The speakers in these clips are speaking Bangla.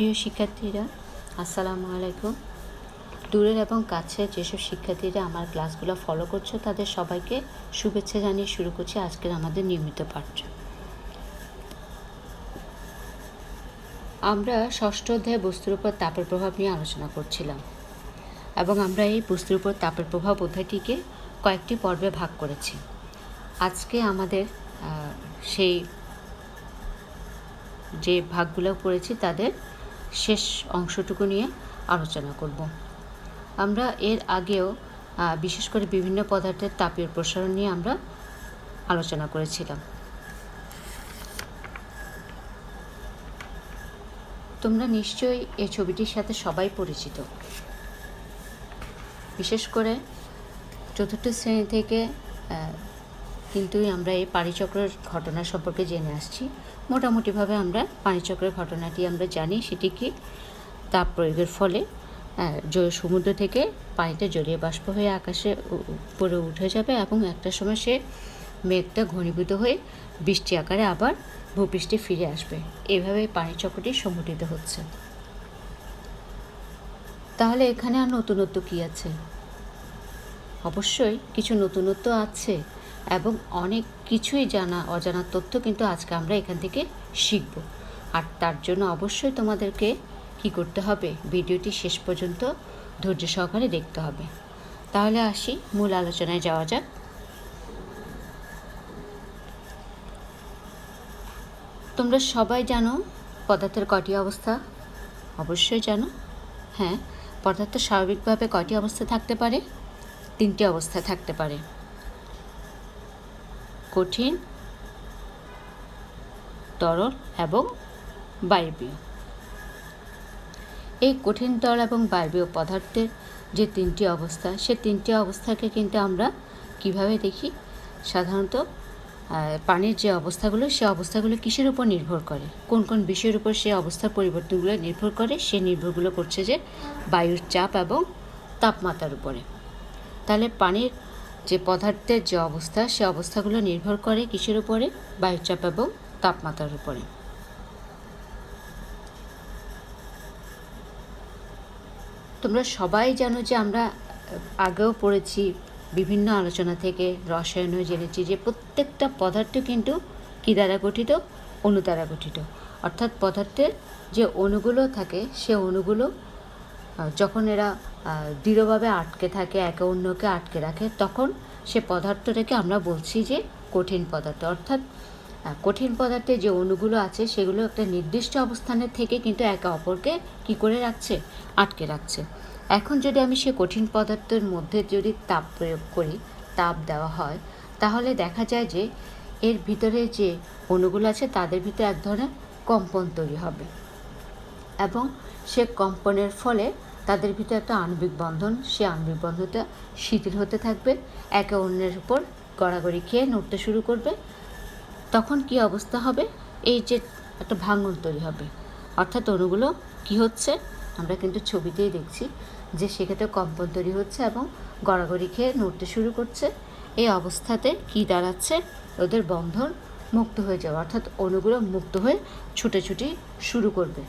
প্রিয় শিক্ষার্থীরা, আসসালামু আলাইকুম। দূরের এবং কাছের যেসব শিক্ষার্থীরা আমার ক্লাসগুলো ফলো করছো তাদের সবাইকে শুভেচ্ছা জানিয়ে শুরু করছি আজকের আমাদের নিয়মিত পাঠ্য। আমরা ষষ্ঠ অধ্যায়ে বস্তুর উপর তাপের প্রভাব নিয়ে আলোচনা করছিলাম এবং আমরা এই বস্তুর উপর তাপের প্রভাব অধ্যায়টিকে কয়েকটি পর্বে ভাগ করেছি। আজকে আমাদের সেই যে ভাগগুলো পড়েছি তাদের শেষ অংশটুকু নিয়ে আলোচনা করব। আমরা এর আগেও বিশেষ করে বিভিন্ন পদার্থের তাপীয় প্রসারণ নিয়ে আমরা আলোচনা করেছিলাম। তোমরা নিশ্চয়ই এই ছবিটির সাথে সবাই পরিচিত। বিশেষ করে চতুর্থ শ্রেণী থেকে কিন্তু আমরা এই পানিচক্রের ঘটনা সম্পর্কে জেনে আসছি। মোটামুটিভাবে আমরা পানিচক্রের ঘটনাটি আমরা জানি, সেটি কি তাপ প্রয়োগের ফলে সমুদ্র থেকে পানিতে জলীয় বাষ্প হয়ে আকাশে উপরে উঠে যাবে এবং একটা সময় সে মেঘটা ঘনীভূত হয়ে বৃষ্টি আকারে আবার ভূপৃষ্ঠে ফিরে আসবে। এভাবে পানিচক্রটি সংঘটিত হচ্ছে। তাহলে এখানে আর নতুনত্ব কী আছে? অবশ্যই কিছু নতুনত্ব আছে এবং অনেক কিছুই অজানা তথ্য কিন্তু আজকে আমরা এখান থেকে শিখব। আর তার জন্য অবশ্যই তোমাদেরকে কি করতে হবে? ভিডিওটি শেষ পর্যন্ত ধৈর্য সহকারে দেখতে হবে। তাহলে আসি, মূল আলোচনায় যাওয়া যাক। তোমরা সবাই জানো পদার্থের কয়টি অবস্থা? অবশ্যই জানো। হ্যাঁ, পদার্থ স্বাভাবিকভাবে কয়টি অবস্থা থাকতে পারে? তিনটি অবস্থা থাকতে পারে: কঠিন, তরল এবং বায়বীয়। এই কঠিন, তরল এবং বায়বীয় পদার্থের যে তিনটি অবস্থা, সে তিনটি অবস্থাকে কিন্তু আমরা কিভাবে দেখি? সাধারণত পানির যে অবস্থাগুলো, সে অবস্থাগুলো কিসের উপর নির্ভর করে? কোন কোন বিষয়ের উপর সে অবস্থার পরিবর্তনগুলো নির্ভর করে? সে নির্ভরগুলো করছে যে বায়ুর চাপ এবং তাপমাত্রার উপরে। তাহলে পানির যে পদার্থের যে অবস্থা, সে অবস্থাগুলো নির্ভর করে কিসের উপরে? বায়ুর চাপ এবং তাপমাত্রার উপরে। তোমরা সবাই জানো যে আমরা আগেও পড়েছি, বিভিন্ন আলোচনা থেকে রসায়নও জেনেছি যে প্রত্যেকটা পদার্থ কিন্তু কী দ্বারা গঠিত? অণু দ্বারা গঠিত। অর্থাৎ পদার্থের যে অণুগুলো থাকে, সে অণুগুলো যখন এরা দৃঢ়ভাবে আটকে থাকে, একে অন্যকে আটকে রাখে, তখন সে পদার্থটাকে আমরা বলছি যে কঠিন পদার্থ। অর্থাৎ কঠিন পদার্থে যে অণুগুলো আছে সেগুলো একটা নির্দিষ্ট অবস্থানে থেকে কিন্তু একে অপরকে কী করে রাখছে? আটকে রাখছে। এখন যদি আমি সে কঠিন পদার্থের মধ্যে যদি তাপ প্রয়োগ করি, তাপ দেওয়া হয়, তাহলে দেখা যায় যে এর ভিতরে যে অণুগুলো আছে তাদের ভিতরে এক ধরনের কম্পন তৈরি হবে এবং সে কম্পনের ফলে তাদের ভিতরে একটা আণবিক বন্ধন, সে আণবিক বন্ধনটা শিথিল হতে থাকবে, একে অন্যের উপর গড়াগড়ি খেয়ে নড়তে শুরু করবে। তখন কি অবস্থা হবে? এই যে একটা ভাঙন তৈরি হবে। অর্থাৎ অণুগুলো কি হচ্ছে? আমরা কিন্তু ছবিতেই দেখছি যে সেক্ষেত্রে কম্পন তৈরি হচ্ছে এবং গড়াগড়ি খেয়ে নড়তে শুরু করছে। এই অবস্থাতে কি দাঁড়াচ্ছে? ওদের বন্ধন মুক্ত হয়ে যাবে, অর্থাৎ অণুগুলো মুক্ত হয়ে ছুটোছুটি শুরু করবে।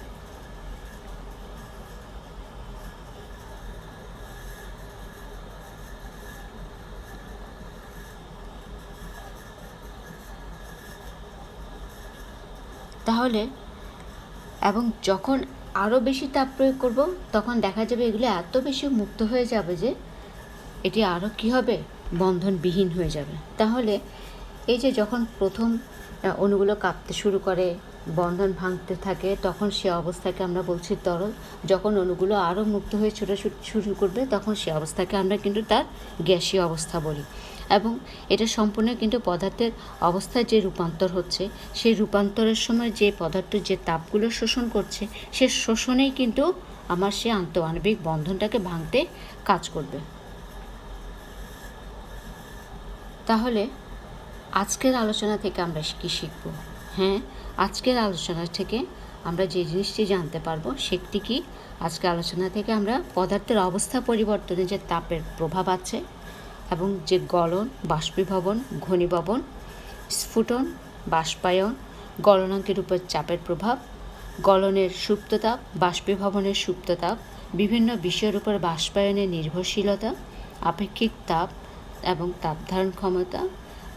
তাহলে এবং যখন আরও বেশি তাপ প্রয়োগ করব, তখন দেখা যাবে এগুলো এত বেশি মুক্ত হয়ে যাবে যে এটি আরও কী হবে? বন্ধনবিহীন হয়ে যাবে। তাহলে এই যে যখন প্রথম অণুগুলো কাঁপতে শুরু করে, বন্ধন ভাঙতে থাকে, তখন সে অবস্থাকে আমরা বলছি তরল। যখন অণুগুলো আরও মুক্ত হয়ে ছোটাছুটি শুরু করবে, তখন সে অবস্থাকে আমরা কিন্তু তার গ্যাসীয় অবস্থা বলি। এবং এটা সম্পূর্ণ কিন্তু পদার্থের অবস্থায় যে রূপান্তর হচ্ছে, সেই রূপান্তরের সময় যে পদার্থ যে তাপগুলো শোষণ করছে, সে শোষণেই কিন্তু আমার সে আন্তঃআণবিক বন্ধনটাকে ভাঙতে কাজ করবে। তাহলে আজকের আলোচনা থেকে আমরা কি শিখব? হ্যাঁ, আজকের আলোচনা থেকে আমরা যে জিনিসটি জানতে পারবো সেটি কি? আজকের আলোচনা থেকে আমরা পদার্থের অবস্থা পরিবর্তনে যে তাপের প্রভাব আছে এবং যে গলন, বাষ্পীভবন, ঘনীভবন, স্ফুটন, বাষ্পায়ন, গলনাঙ্কের উপর চাপের প্রভাব, গলনের সুপ্ত তাপ, বাষ্পীভবনের সুপ্ত তাপ, বিভিন্ন বিষয়ের উপর বাষ্পায়নের নির্ভরশীলতা, আপেক্ষিক তাপ এবং তাপ ধারণ ক্ষমতা,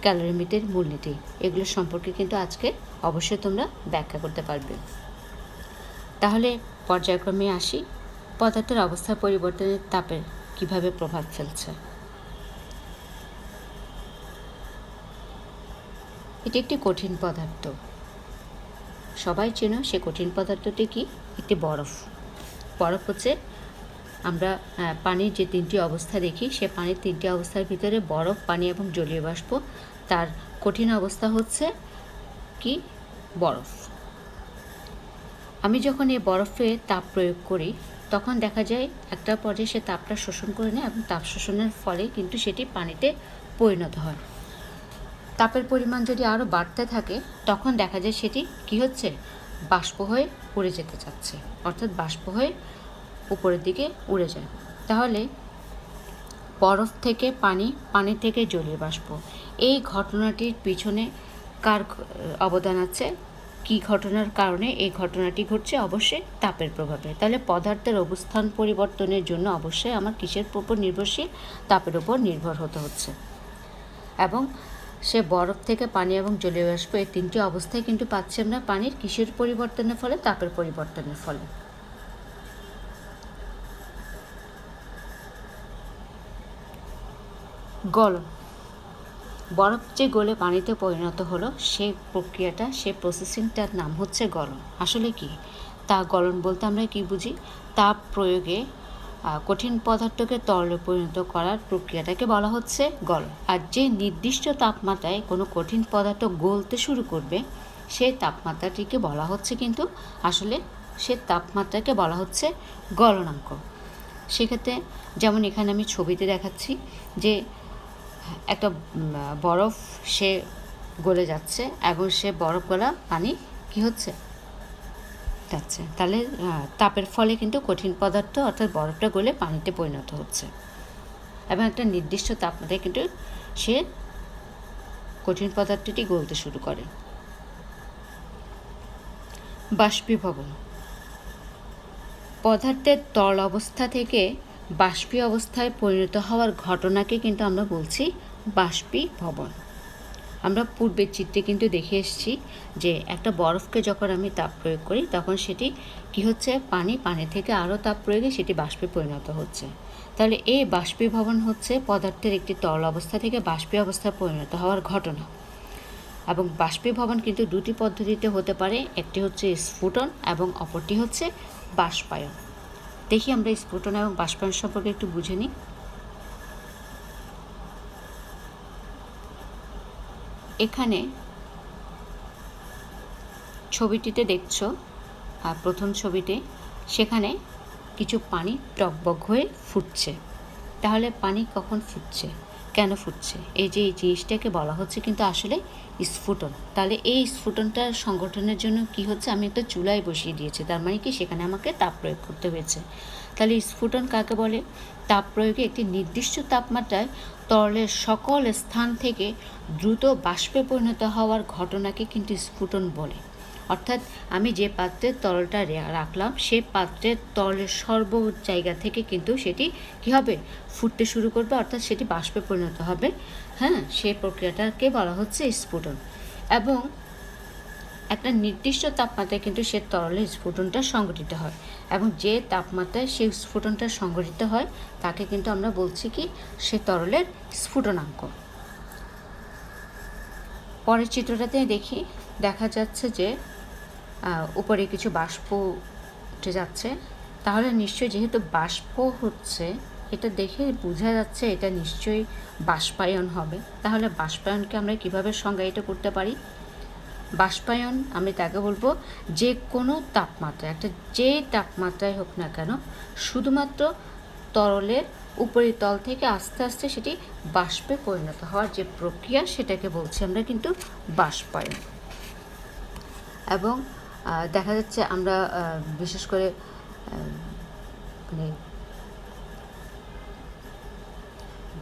ক্যালোরিমিটার মূলনীতি, এগুলো সম্পর্কে কিন্তু আজকে অবশ্যই তোমরা ব্যাখ্যা করতে পারবে। তাহলে পর্যায়ক্রমে আসি, পদার্থের অবস্থা পরিবর্তনের তাপের কিভাবে প্রভাব ফেলছে। এটি একটি কঠিন পদার্থ, সবাই চেনো সে কঠিন পদার্থটি কি? একটি বরফ। বরফ হচ্ছে আমরা পানির যে তিনটি অবস্থা দেখি, সে পানির তিনটি অবস্থার ভিতরে বরফ, পানি এবং জলীয় বাষ্প, তার কঠিন অবস্থা হচ্ছে কি? বরফ। আমি যখন এই বরফে তাপ প্রয়োগ করি তখন দেখা যায় একটা পর্যায়ে সে তাপটা শোষণ করে নেয় এবং তাপ শোষণের ফলে কিন্তু সেটি পানিতে পরিণত হয়। তাপের পরিমাণ যদি আরও বাড়তে থাকে তখন দেখা যায় সেটি কি হচ্ছে? বাষ্প হয়ে উড়ে যেতে চাচ্ছে, অর্থাৎ বাষ্প হয়ে উপরের দিকে উড়ে যায়। তাহলে বরফ থেকে পানি, পানি থেকে জলীয় বাষ্প, এই ঘটনাটির পিছনে কার অবদান আছে? কী ঘটনার কারণে এই ঘটনাটি ঘটছে? অবশ্যই তাপের প্রভাবে। তাহলে পদার্থের অবস্থান পরিবর্তনের জন্য অবশ্যই আমার কিসের উপর নির্ভরশীল? তাপের উপর নির্ভর হতে হচ্ছে। এবং সে বরফ থেকে পানি এবং জলীয় বাষ্প, এই তিনটি অবস্থায় কিন্তু পাচ্ছি আমরা পানির কিসের পরিবর্তনের ফলে? তাপের পরিবর্তনের ফলে। গলন, বরফ যে গলে পানিতে পরিণত হলো, সেই প্রক্রিয়াটা, সে প্রসেসিংটার নাম হচ্ছে গলন। আসলে কি তা? গলন বলতে আমরা কি বুঝি? তাপ প্রয়োগে কঠিন পদার্থকে তরলে পরিণত করার প্রক্রিয়াটাকে বলা হচ্ছে গলন। আর যে নির্দিষ্ট তাপমাত্রায় কোনো কঠিন পদার্থ গলতে শুরু করবে, সেই তাপমাত্রাটিকে বলা হচ্ছে কিন্তু আসলে সে তাপমাত্রাকে বলা হচ্ছে গলনাঙ্ক। সেক্ষেত্রে যেমন এখানে আমি ছবিতে দেখাচ্ছি যে একটা বরফ সে গলে যাচ্ছে এবং সে বরফ গলা পানি কি হচ্ছে? যাচ্ছে। তাহলে তাপের ফলে কিন্তু কঠিন পদার্থ অর্থাৎ বরফটা গলে পানিতে পরিণত হচ্ছে এবং একটা নির্দিষ্ট তাপমাত্রায় কিন্তু সে কঠিন পদার্থটি গলতে শুরু করে। বাষ্পীভবন, পদার্থের তরল অবস্থা থেকে বাষ্পীয় অবস্থায় পরিণত হওয়ার ঘটনাকে কিন্তু আমরা বলছি বাষ্পীভবন। আমরা পূর্বের চিত্রে কিন্তু দেখে এসেছি যে একটা বরফকে যখন আমি তাপ প্রয়োগ করি তখন সেটি কি হচ্ছে? পানি, পানি থেকে আরও তাপ প্রয়োগে সেটি বাষ্পে পরিণত হচ্ছে। তাহলে এই বাষ্পীভবন হচ্ছে পদার্থের একটি তরল অবস্থা থেকে বাষ্পীয় অবস্থায় পরিণত হওয়ার ঘটনা। এবং বাষ্পীভবন কিন্তু দুটি পদ্ধতিতে হতে পারে, একটি হচ্ছে স্ফুটন এবং অপরটি হচ্ছে বাষ্পায়ন। দেখি আমরা স্ফুটন এবং বাষ্পায়ন সম্পর্কে একটু বুঝে নিই। এখানে ছবিটিতে দেখছো, প্রথম ছবিতে সেখানে কিছু পানি টকবক হয়ে ফুটছে। তাহলে পানি কখন ফুটছে? কেন ফুটছে? এই যে এই জিনিসটাকে বলা হচ্ছে কিন্তু আসলে স্ফুটন। তাহলে এই স্ফুটনটার সংগঠনের জন্য কি হচ্ছে? আমি একটা চুলায় বসিয়ে দিয়েছি, তার মানে কি সেখানে আমাকে তাপ প্রয়োগ করতে হয়েছে। তাহলে স্ফুটন কাকে বলে? তাপ প্রয়োগে একটি নির্দিষ্ট তাপমাত্রায় তরলের সকল স্থান থেকে দ্রুত বাষ্পে পরিণত হওয়ার ঘটনাকে কিন্তু স্ফুটন বলে। অর্থাৎ আমি যে পাত্রে তরলটা রাখলাম সেই পাত্রের তরলের সর্ব জায়গা থেকে কিন্তু সেটি কী হবে? ফুটতে শুরু করবে, অর্থাৎ সেটি বাষ্পে পরিণত হবে। হ্যাঁ, সেই প্রক্রিয়াটাকে বলা হচ্ছে স্ফুটন। এবং একটা নির্দিষ্ট তাপমাত্রায় কিন্তু সে তরলের স্ফুটনটা সংঘটিত হয় এবং যে তাপমাত্রায় সেই স্ফুটনটা সংঘটিত হয় তাকে কিন্তু আমরা বলছি কি? সে তরলের স্ফুটনাঙ্ক। পরের চিত্রটাতে দেখি, দেখা যাচ্ছে যে উপরে কিছু বাষ্প উঠে যাচ্ছে। তাহলে নিশ্চয়ই যেহেতু বাষ্প হচ্ছে, এটা দেখে বোঝা যাচ্ছে এটা নিশ্চয়ই বাষ্পায়ন হবে। তাহলে বাষ্পায়নকে আমরা কিভাবে সংজ্ঞায়িত করতে পারি? বাষ্পায়ন আমি তাকে বলবো যে কোনো তাপমাত্রা, একটা যে তাপমাত্রায় হোক না কেন, শুধুমাত্র তরলের উপরিতল থেকে আস্তে আস্তে সেটি বাষ্পে পরিণত হওয়ার যে প্রক্রিয়া, সেটাকে বলছি আমরা কিন্তু বাষ্পায়ন। এবং দেখা যাচ্ছে আমরা বিশেষ করে মানে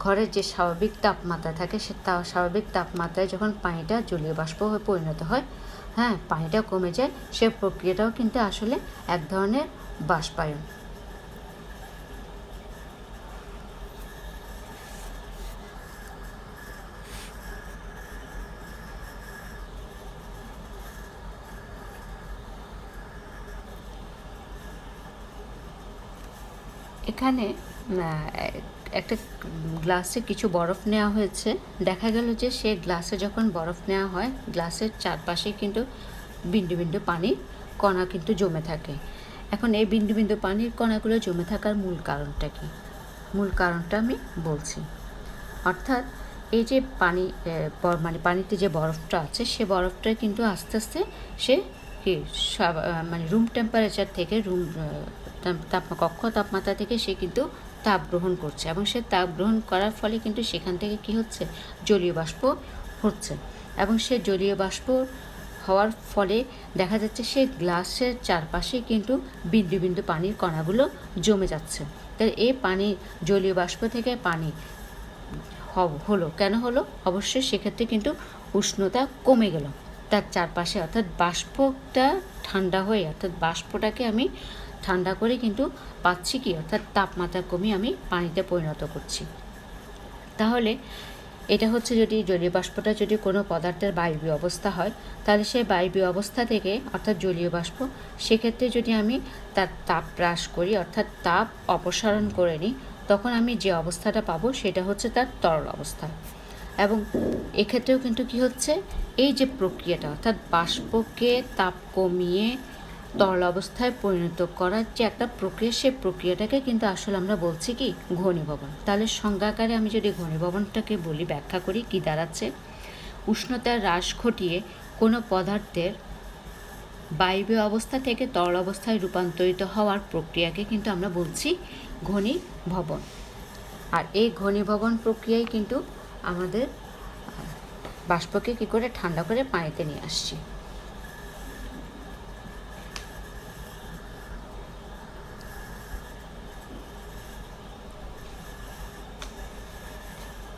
ঘরের যে স্বাভাবিক তাপমাত্রা থাকে, সে স্বাভাবিক তাপমাত্রায় যখন পানিটা জলীয় বাষ্প হয়ে পরিণত হয় হ্যাঁ, পানিটা কমে যায়, সে প্রক্রিয়াটাও কিন্তু আসলে এক ধরনের বাষ্পায়ন। এখানে একটা গ্লাসে কিছু বরফ নেওয়া হয়েছে। দেখা গেল যে সে গ্লাসে যখন বরফ নেওয়া হয়, গ্লাসের চারপাশে কিন্তু বিন্দু বিন্দু পানির কণা কিন্তু জমে থাকে। এখন এই বিন্দু বিন্দু পানির কণাগুলো জমে থাকার মূল কারণটা কি? মূল কারণটা আমি বলছি। অর্থাৎ এই যে পানি মানে পানিতে যে বরফটা আছে, সে বরফটা কিন্তু আস্তে আস্তে সে কি মানে রুম টেম্পারেচার থেকে কক্ষ তাপমাত্রা থেকে সে কিন্তু তাপ গ্রহণ করছে, এবং সে তাপ গ্রহণ করার ফলে কিন্তু সেখান থেকে কি হচ্ছে, জলীয় বাষ্প হচ্ছে, এবং সে জলীয় বাষ্প হওয়ার ফলে দেখা যাচ্ছে সে গ্লাসের চারপাশে কিন্তু বিন্দু বিন্দু পানির কণাগুলো জমে যাচ্ছে। তাই এই পানি জলীয় বাষ্প থেকে পানি হলো কেন হলো? অবশ্যই সেক্ষেত্রে কিন্তু উষ্ণতা কমে গেল তার চারপাশে, অর্থাৎ বাষ্পটা ঠান্ডা হয়ে, অর্থাৎ বাষ্পটাকে আমি ঠান্ডা করে কিন্তু পাচ্ছি কি, অর্থাৎ তাপমাত্রা কমিয়ে আমি পানিতে পরিণত করছি। তাহলে এটা হচ্ছে, যদি জলীয় বাষ্পটা যদি কোনো পদার্থের বায়বীয় অবস্থা হয়, তাহলে সেই বায়বীয় অবস্থা থেকে, অর্থাৎ জলীয় বাষ্প, সেক্ষেত্রে যদি আমি তার তাপ হ্রাস করি, অর্থাৎ তাপ অপসারণ করে নিই, তখন আমি যে অবস্থাটা পাবো সেটা হচ্ছে তার তরল অবস্থা। এবং এক্ষেত্রেও কিন্তু কি হচ্ছে, এই যে প্রক্রিয়াটা, অর্থাৎ বাষ্পকে তাপ কমিয়ে তরল অবস্থায় পরিণত করার যে একটা প্রক্রিয়া, সেই প্রক্রিয়াটাকে কিন্তু আসলে আমরা বলছি কি, ঘনীভবন। তাহলে সংজ্ঞাকারে আমি যদি ঘনীভবনটাকে বলি, ব্যাখ্যা করি, কি দাঁড়াচ্ছে, উষ্ণতার হ্রাস ঘটিয়ে কোনো পদার্থের বায়বীয় অবস্থা থেকে তরল অবস্থায় রূপান্তরিত হওয়ার প্রক্রিয়াকে কিন্তু আমরা বলছি ঘনীভবন। আর এই ঘনীভবন প্রক্রিয়ায় কিন্তু আমাদের বাষ্পকে কী করে ঠান্ডা করে পানিতে নিয়ে আসছি।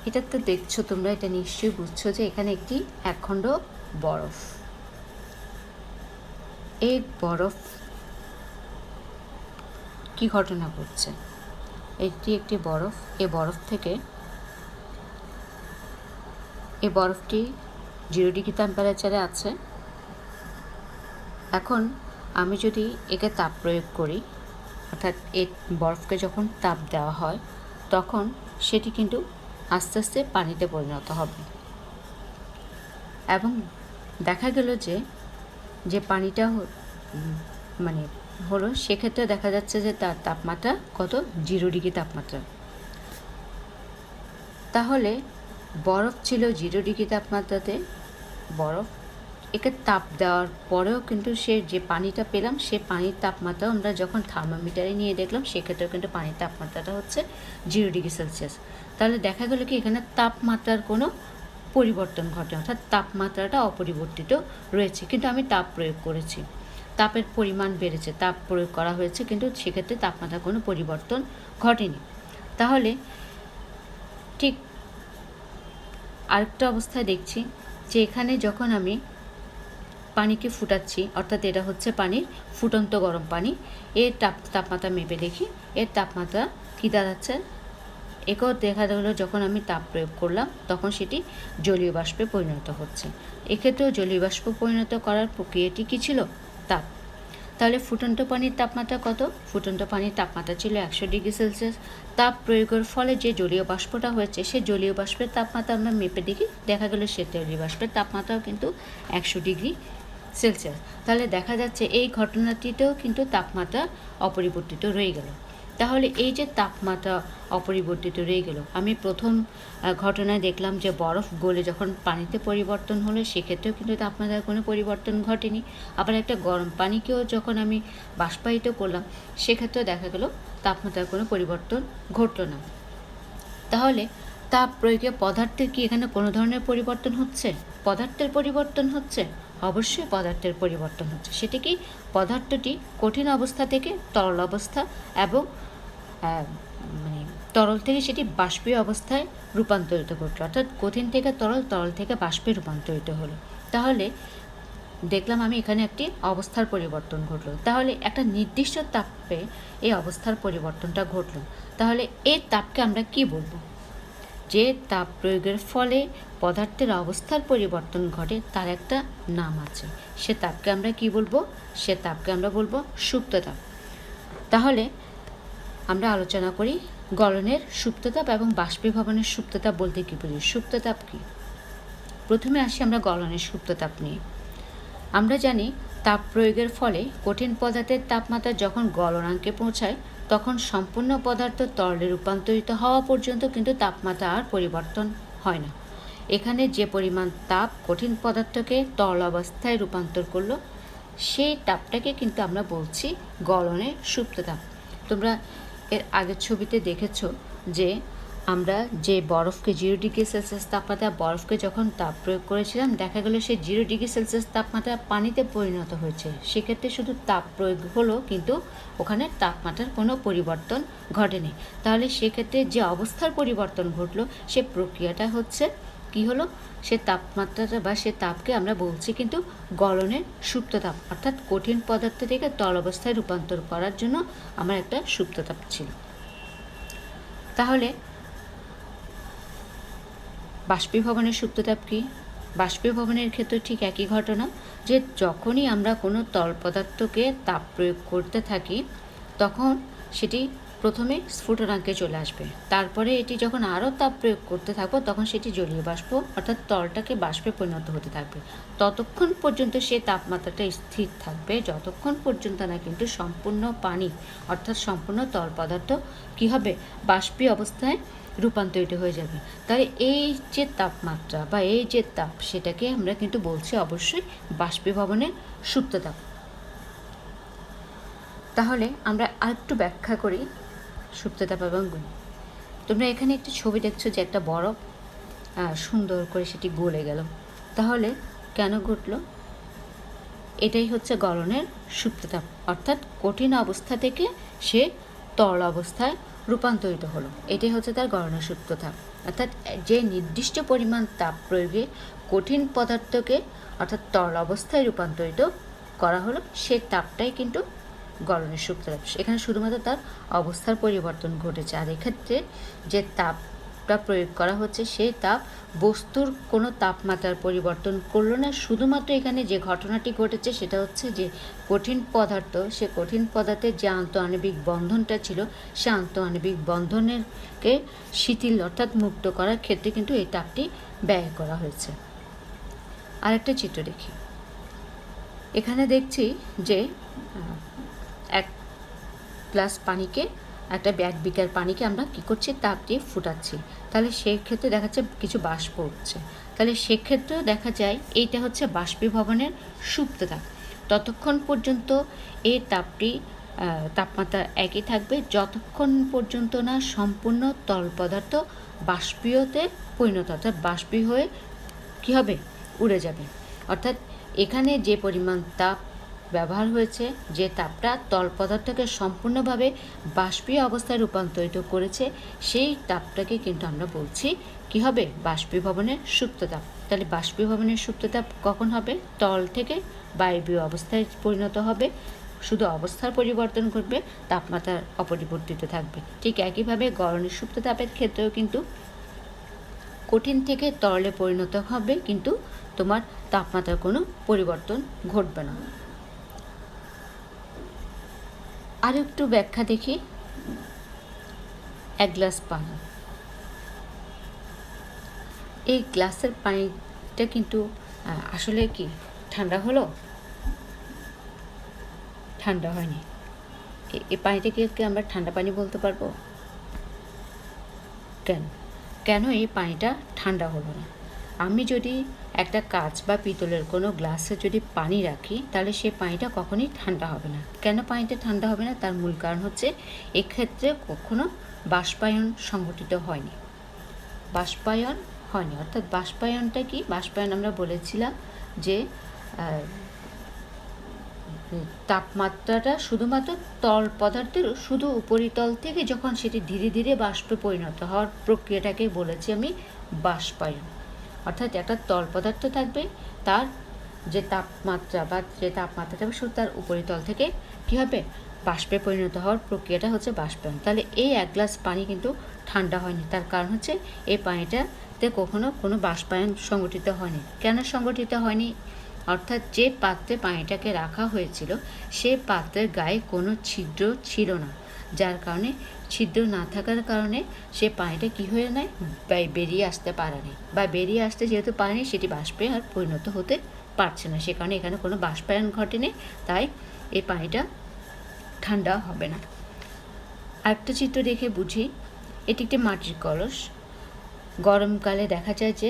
এটা তো দেখছো তোমরা, এটা নিশ্চয়ই বুঝছো যে এখানে একটি একখণ্ড বরফ। এই বরফ কি ঘটনা ঘটছে, এটি একটি বরফ। এই বরফ থেকে, এই বরফটি 0 ডিগ্রি টেম্পারেচারে আছে। এখন আমি যদি একে তাপ প্রয়োগ করি, অর্থাৎ এই বরফকে যখন তাপ দেওয়া হয়, তখন সেটি কিন্তু আস্তে আস্তে পানিতে পরিণত হবে, এবং দেখা গেল যে পানিটা মানে হলো, সেক্ষেত্রে দেখা যাচ্ছে যে তার তাপমাত্রা কত, 0 ডিগ্রি তাপমাত্রা। তাহলে বরফ ছিল 0 ডিগ্রি তাপমাত্রাতে, বরফ একে তাপ দেওয়ার পরেও কিন্তু সে যে পানিটা পেলাম, সে পানির তাপমাত্রা আমরা যখন থার্মোমিটারে নিয়ে দেখলাম, সেক্ষেত্রেও কিন্তু পানির তাপমাত্রাটা হচ্ছে 0 ডিগ্রি সেলসিয়াস। তাহলে দেখা গেল কি, এখানে তাপমাত্রার কোনো পরিবর্তন ঘটে, অর্থাৎ তাপমাত্রাটা অপরিবর্তিত রয়েছে, কিন্তু আমি তাপ প্রয়োগ করেছি, তাপের পরিমাণ বেড়েছে, তাপ প্রয়োগ করা হয়েছে, কিন্তু সেক্ষেত্রে তাপমাত্রার কোনো পরিবর্তন ঘটেনি। তাহলে ঠিক আরেকটা অবস্থায় দেখছি যে এখানে যখন আমি পানিকে ফুটাচ্ছি, অর্থাৎ এটা হচ্ছে পানির ফুটন্ত গরম পানি, এর তাপমাত্রা মেপে দেখি, এর তাপমাত্রা কী দাঁড়াচ্ছে, একেও দেখা গেলো যখন আমি তাপ প্রয়োগ করলাম তখন সেটি জলীয় বাষ্পে পরিণত হচ্ছে। এক্ষেত্রেও জলীয় বাষ্প পরিণত করার প্রক্রিয়াটি কী ছিল, তাপ। তাহলে ফুটন্ত পানির তাপমাত্রা কত, ফুটন্ত পানির তাপমাত্রা ছিল 100 ডিগ্রি সেলসিয়াস। তাপ প্রয়োগের ফলে যে জলীয় বাষ্পটা হয়েছে, সে জলীয় বাষ্পের তাপমাত্রা আমরা মেপে দেখি, দেখা গেলো সে জলীয় বাষ্পের তাপমাত্রাও কিন্তু 100 ডিগ্রি সেলসিয়াস। তাহলে দেখা যাচ্ছে এই ঘটনাটিতেও কিন্তু তাপমাত্রা অপরিবর্তিত রয়ে গেল। তাহলে এই যে তাপমাত্রা অপরিবর্তিত রয়ে গেল, আমি প্রথম ঘটনায় দেখলাম যে বরফ গলে যখন পানিতে পরিবর্তন হলো, সেক্ষেত্রেও কিন্তু তাপমাত্রার কোনো পরিবর্তন ঘটেনি। আবার একটা গরম পানিকেও যখন আমি বাষ্পায়িত করলাম, সেক্ষেত্রেও দেখা গেল তাপমাত্রার কোনো পরিবর্তন ঘটল না। তাহলে তাপ প্রয়োগে পদার্থের কি এখানে কোনো ধরনের পরিবর্তন হচ্ছে? পদার্থের পরিবর্তন হচ্ছে, অবশ্যই পদার্থের পরিবর্তন হচ্ছে। সেটি কি, পদার্থটি কঠিন অবস্থা থেকে তরল অবস্থা এবং মানে তরল থেকে সেটি বাষ্পীয় অবস্থায় রূপান্তরিত ঘটল, অর্থাৎ কঠিন থেকে তরল, তরল থেকে বাষ্পে রূপান্তরিত হলো। তাহলে দেখলাম আমি এখানে একটি অবস্থার পরিবর্তন ঘটলো। তাহলে একটা নির্দিষ্ট তাপে এই অবস্থার পরিবর্তনটা ঘটলো, তাহলে এই তাপকে আমরা কি বলবো? যে তাপ প্রয়োগের ফলে পদার্থের অবস্থার পরিবর্তন ঘটে তার একটা নাম আছে। সে তাপকে আমরা কি বলবো? সে তাপকে আমরা বলবো সুপ্ত তাপ। তাহলে আমরা আলোচনা করি গলনের সুপ্ততাপ এবং বাষ্পীভবনের সুপ্ততাপ বলতে কী বুঝি। সুপ্ততাপ কী? প্রথমে আসি আমরা গলনের সুপ্ততাপ নিয়ে। আমরা জানি তাপ প্রয়োগের ফলে কঠিন পদার্থের তাপমাত্রা যখন গলনাঙ্কে পৌঁছায় তখন সম্পূর্ণ পদার্থ তরলে রূপান্তরিত হওয়া পর্যন্ত কিন্তু তাপমাত্রা আর পরিবর্তন হয় না। এখানে যে পরিমাণ তাপ কঠিন পদার্থকে তরল অবস্থায় রূপান্তর করলো সেই তাপটাকে কিন্তু আমরা বলছি গলনের সুপ্ততাপ। তোমরা এর আগের ছবিতে দেখেছো যে আমরা যে বরফকে 0 ডিগ্রি সেলসিয়াস তাপমাত্রা বরফকে যখন তাপ প্রয়োগ করেছিলাম দেখা গেল সে 0 ডিগ্রি সেলসিয়াস তাপমাত্রা পানিতে পরিণত হয়েছে। সেক্ষেত্রে শুধু তাপ প্রয়োগ হলো কিন্তু ওখানে তাপমাত্রার কোনো পরিবর্তন ঘটেনি। তাহলে সেক্ষেত্রে যে অবস্থার পরিবর্তন ঘটলো সে প্রক্রিয়াটা হচ্ছে কি হলো? সে তাপমাত্রাটা বা সে তাপকে আমরা বলছি কিন্তু গলনের সুপ্ততাপ, অর্থাৎ কঠিন পদার্থ থেকে তরল অবস্থায় রূপান্তর করার জন্য আমার একটা সুপ্ততাপ ছিল। তাহলে বাষ্পীভবনের সুপ্ততাপ কী? বাষ্পীভবনের ক্ষেত্রে ঠিক একই ঘটনা, যে যখনই আমরা কোনো তরল পদার্থকে তাপ প্রয়োগ করতে থাকি তখন সেটি প্রথমে স্ফুটনাঙ্কে চলে আসবে, তারপরে এটি যখন আরও তাপ প্রয়োগ করতে থাকবো তখন সেটি জলীয় বাষ্প অর্থাৎ তরলটাকে বাষ্পে পরিণত হতে থাকবে। ততক্ষণ পর্যন্ত সে তাপমাত্রাটা স্থির থাকবে যতক্ষণ পর্যন্ত না কিন্তু সম্পূর্ণ পানি অর্থাৎ সম্পূর্ণ তরল পদার্থ কী হবে? বাষ্পীয় অবস্থায় রূপান্তরিত হয়ে যাবে। তাই এই যে তাপমাত্রা বা এই যে তাপ সেটাকে আমরা কিন্তু বলছি অবশ্যই বাষ্পীভবনের সুপ্ততাপ। তাহলে আমরা আরেকটু ব্যাখ্যা করি সুপ্ততাপ এবং তোমরা এখানে একটি ছবি দেখছো যে একটা বরফ সুন্দর করে সেটি গলে গেল। তাহলে কেন ঘটলো? এটাই হচ্ছে গলনের সুপ্ততাপ, অর্থাৎ কঠিন অবস্থা থেকে সে তরল অবস্থায় রূপান্তরিত হলো। এটাই হচ্ছে তার গলনের সুপ্ততাপ, অর্থাৎ যে নির্দিষ্ট পরিমাণ তাপ প্রয়োগে কঠিন পদার্থকে অর্থাৎ তরল অবস্থায় রূপান্তরিত করা হলো সেই তাপটাই কিন্তু গলনের সুপ্ততাপ। এখানে শুধুমাত্র তার অবস্থার পরিবর্তন ঘটেছে, আর এক্ষেত্রে যে তাপটা প্রয়োগ করা হচ্ছে সেই তাপ বস্তুর কোনো তাপমাত্রার পরিবর্তন করলো না। শুধুমাত্র এখানে যে ঘটনাটি ঘটেছে সেটা হচ্ছে যে কঠিন পদার্থ, সে কঠিন পদার্থের যে আন্তঃআণবিক বন্ধনটা ছিল সে আন্তঃআণবিক বন্ধনেরকে শিথিল অর্থাৎ মুক্ত করার ক্ষেত্রে কিন্তু এই তাপটি ব্যয় করা হয়েছে। আরেকটা চিত্র দেখি। এখানে দেখছি যে এক গ্লাস পানিকে একটা 1 বিকার পানিকে আমরা কী করছি? তাপ দিয়ে ফুটাচ্ছি। তাহলে সেই ক্ষেত্রে দেখা যাচ্ছে কিছু বাষ্প উঠছে। তাহলে সেক্ষেত্রেও দেখা যায় এইটা হচ্ছে বাষ্পীভবনের সুপ্ততাপ। ততক্ষণ পর্যন্ত এই তাপটি তাপমাত্রা একই থাকবে যতক্ষণ পর্যন্ত না সম্পূর্ণ তরল পদার্থ বাষ্পীয়তে পরিণত অর্থাৎ বাষ্পীয় হয়ে কী হবে? উড়ে যাবে। অর্থাৎ এখানে যে পরিমাণ তাপ ব্যবহার হয়েছে, যে তাপটা তরল পদার্থকে সম্পূর্ণভাবে বাষ্পীয় অবস্থায় রূপান্তরিত করেছে সেই তাপটাকে কিন্তু আমরা বলছি কি হবে? বাষ্পীভবনের সুপ্ততাপ। তাহলে বাষ্পীভবনের সুপ্ততাপ কখন হবে? তরল থেকে বায়বীয় অবস্থায় পরিণত হবে, শুধু অবস্থার পরিবর্তন ঘটবে, তাপমাত্রা অপরিবর্তিত থাকবে। ঠিক একইভাবে গলনের সুপ্ততাপের ক্ষেত্রেও কিন্তু কঠিন থেকে তরলে পরিণত হবে কিন্তু তোমার তাপমাত্রার কোনো পরিবর্তন ঘটবে না। আর একটু ব্যাখ্যা দেখি। এক গ্লাস পানি, এই গ্লাসের পানিটা কিন্তু আসলে কি ঠান্ডা হলো? ঠান্ডা হয়নি। এই পানিটাকে আমরা ঠান্ডা পানি বলতে পারবো? কেন এই পানিটা ঠান্ডা হলো না? আমি যদি একটা কাঁচ বা পিতলের কোনো গ্লাসে যদি পানি রাখি তাহলে সেই পানিটা কখনোই ঠান্ডা হবে না। কেন পানিটা ঠান্ডা হবে না? তার মূল কারণ হচ্ছে এক্ষেত্রে কখনো বাষ্পায়ন সংঘটিত হয়নি। বাষ্পায়ন হয়নি, অর্থাৎ বাষ্পায়নটা কি? বাষ্পায়ন আমরা বলেছিলাম যে তাপমাত্রাটা শুধুমাত্র তরল পদার্থের শুধু উপরিতল থেকে যখন সেটি ধীরে ধীরে বাষ্পে পরিণত হওয়ার প্রক্রিয়াটাকে বলেছি আমি বাষ্পায়ন। অর্থাৎ একটা তরল পদার্থ থাকবে, তার যে তাপমাত্রা বা যে তাপমাত্রাটা হবে শুধু তার উপরিতল থেকে কী হবে, বাষ্পে পরিণত হওয়ার প্রক্রিয়াটা হচ্ছে বাষ্পায়ন। তাহলে এই 1 গ্লাস পানি কিন্তু ঠান্ডা হয়নি, তার কারণ হচ্ছে এই পানিটাতে কখনো কোনো বাষ্পায়ন সংগঠিত হয়নি। কেন সংগঠিত হয়নি? অর্থাৎ যে পাত্রে পানিটাকে রাখা হয়েছিল সেই পাত্রের গায়ে কোনো ছিদ্র ছিল না, যার কারণে ছিদ্র না থাকার কারণে সে পানিটা কী হয়ে নেয়, বেরিয়ে আসতে পারেনি, বা বেরিয়ে আসতে যেহেতু পারেনি সেটি বাষ্পে আর পরিণত হতে পারছে না, সে কারণে এখানে কোনো বাষ্পায়ন ঘটেনি, তাই এই পানিটা ঠান্ডা হবে না। আরেকটা চিত্র দেখে বুঝি, এটি একটি মাটির কলস। গরমকালে দেখা যায় যে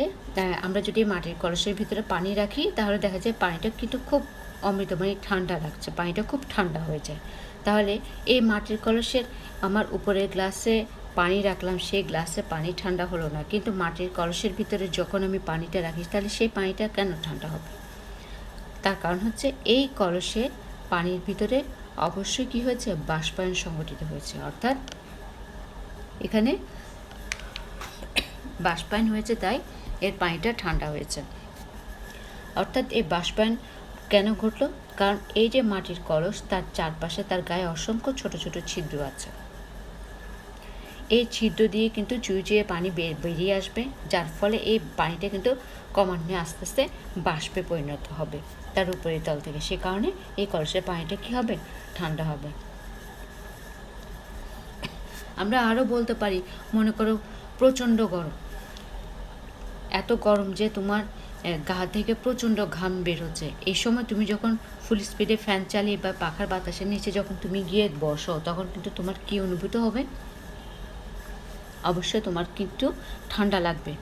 আমরা যদি মাটির কলসের ভিতরে পানি রাখি তাহলে দেখা যায় পানিটা কিন্তু খুব অমৃতময় ঠান্ডা লাগছে, পানিটা খুব ঠান্ডা হয়ে যায়। তাহলে এই মাটির কলসের আমার উপরের গ্লাসে পানি রাখলাম, সেই গ্লাসে পানি ঠান্ডা হলো না, কিন্তু মাটির কলসের ভিতরে যখন আমি পানিটা রাখি তাহলে সেই পানিটা কেন ঠান্ডা হবে? তার কারণ হচ্ছে এই কলসে পানির ভিতরে অবশ্যই কী হয়েছে, বাষ্পায়ন সংঘটিত হয়েছে, অর্থাৎ এখানে বাষ্পায়ন হয়েছে, তাই এর পানিটা ঠান্ডা হয়েছে। অর্থাৎ এই বাষ্পায়ন কেন ঘটলো? কারণ এই যে মাটির কলস তার চারপাশে তার গায়ে অসংখ্য ছোট ছোট ছিদ্র আছে, এই ছিদ্র দিয়ে কিন্তু চুইয়ে পানি বেরিয়ে আসবে, যার ফলে এই পানিটা কিন্তু ক্রমান্বয়ে আস্তে আস্তে বাষ্পে পরিণত হবে তার উপরিতল থেকে, সে কারণে এই কলসের পানিটা কী হবে, ঠান্ডা হবে। আমরা আরও বলতে পারি, মনে করো প্রচণ্ড গরম, এত গরম যে তোমার গা থেকে প্রচণ্ড ঘাম বের হচ্ছে, এই সময় তুমি যখন ফুল স্পিডে ফ্যান চালিয়ে বা পাখার বাতাসের নিচে যখন তুমি গিয়ে বসো তখন কিন্তু তোমার কী অনুভূত হবে? অবশ্যই তোমার কিন্তু ঠান্ডা লাগবে।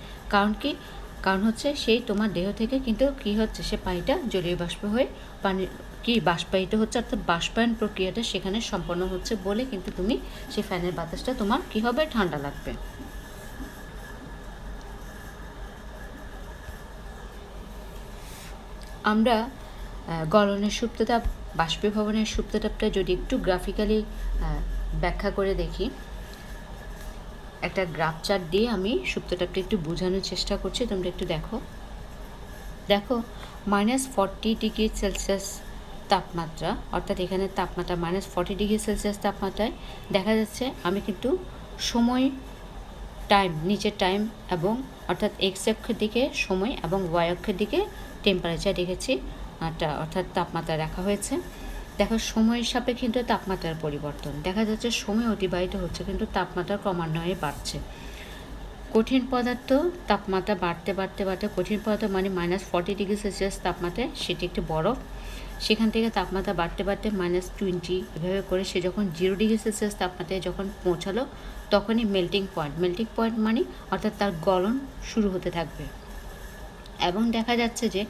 কারণ হচ্ছে সেই তোমার দেহ থেকে কিন্তু কী হচ্ছে, সে পানিটা জলীয় বাষ্প হয়ে পানি কি বাষ্পায়িত হচ্ছে, অর্থাৎ বাষ্পায়ন প্রক্রিয়াটা সেখানে সম্পন্ন হচ্ছে বলে কিন্তু তুমি সেই ফ্যানের বাতাসটা তোমার কী হবে, ঠান্ডা লাগবে। আমরা গলনের সুপ্ততাপ, বাষ্পীভবনের সুপ্ততাপটা যদি একটু গ্রাফিক্যালি ব্যাখ্যা করে দেখি, একটা গ্রাফ চার্ট দিয়ে আমি সুপ্ততাপটা একটু বোঝানোর চেষ্টা করছি, তোমরা একটু দেখো। -40 ডিগ্রি সেলসিয়াস তাপমাত্রা, অর্থাৎ এখানে তাপমাত্রা -40 ডিগ্রি সেলসিয়াস তাপমাত্রায় দেখা যাচ্ছে আমি কিন্তু সময় টাইম, নিচের টাইম এবং অর্থাৎ এক্স অক্ষের দিকে সময় এবং ওয়াই অক্ষের দিকে টেম্পারেচার রেখেছি, অর্থাৎ তাপমাত্রা রাখা হয়েছে। দেখো সময়ের সাপেক্ষে কিন্তু তাপমাত্রার পরিবর্তন দেখা যাচ্ছে, সময় অতিবাহিত হচ্ছে কিন্তু তাপমাত্রা ক্রমান্বয়ে বাড়ছে। কঠিন পদার্থ তাপমাত্রা বাড়তে বাড়তে বাড়তে, কঠিন পদার্থ মানে -40 ডিগ্রি সেলসিয়াস তাপমাত্রায় সেটি একটি বরফ, সেখান থেকে তাপমাত্রা বাড়তে বাড়তে -20 এভাবে করে সে যখন 0 ডিগ্রি সেলসিয়াস তাপমাত্রায় যখন পৌঁছালো তখনই মেল্টিং পয়েন্ট মানে অর্থাৎ তার গলন শুরু হতে থাকবে। এবং দেখা যাচ্ছে যে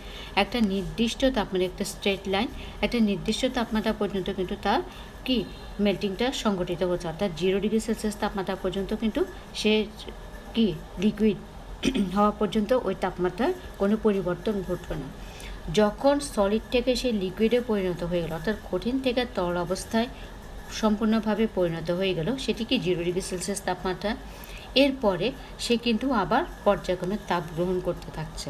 একটা নির্দিষ্ট তাপমাত্রা, একটা স্ট্রেট লাইন, একটা নির্দিষ্ট তাপমাত্রা পর্যন্ত কিন্তু তার কি মেল্টিংটা সংঘটিত হচ্ছে, অর্থাৎ 0 ডিগ্রি সেলসিয়াস তাপমাত্রা পর্যন্ত কিন্তু সে কি লিকুইড হওয়া পর্যন্ত ওই তাপমাত্রার কোনো পরিবর্তন ঘটবে না। যখন সলিড থেকে সে লিকুইডে পরিণত হয়ে গেল, অর্থাৎ কঠিন থেকে তরল অবস্থায় সম্পূর্ণভাবে পরিণত হয়ে গেল, সেটি কি 0 ডিগ্রি সেলসিয়াস তাপমাত্রা, এরপরে সে কিন্তু আবার পর্যায়ক্রমে তাপ গ্রহণ করতে থাকছে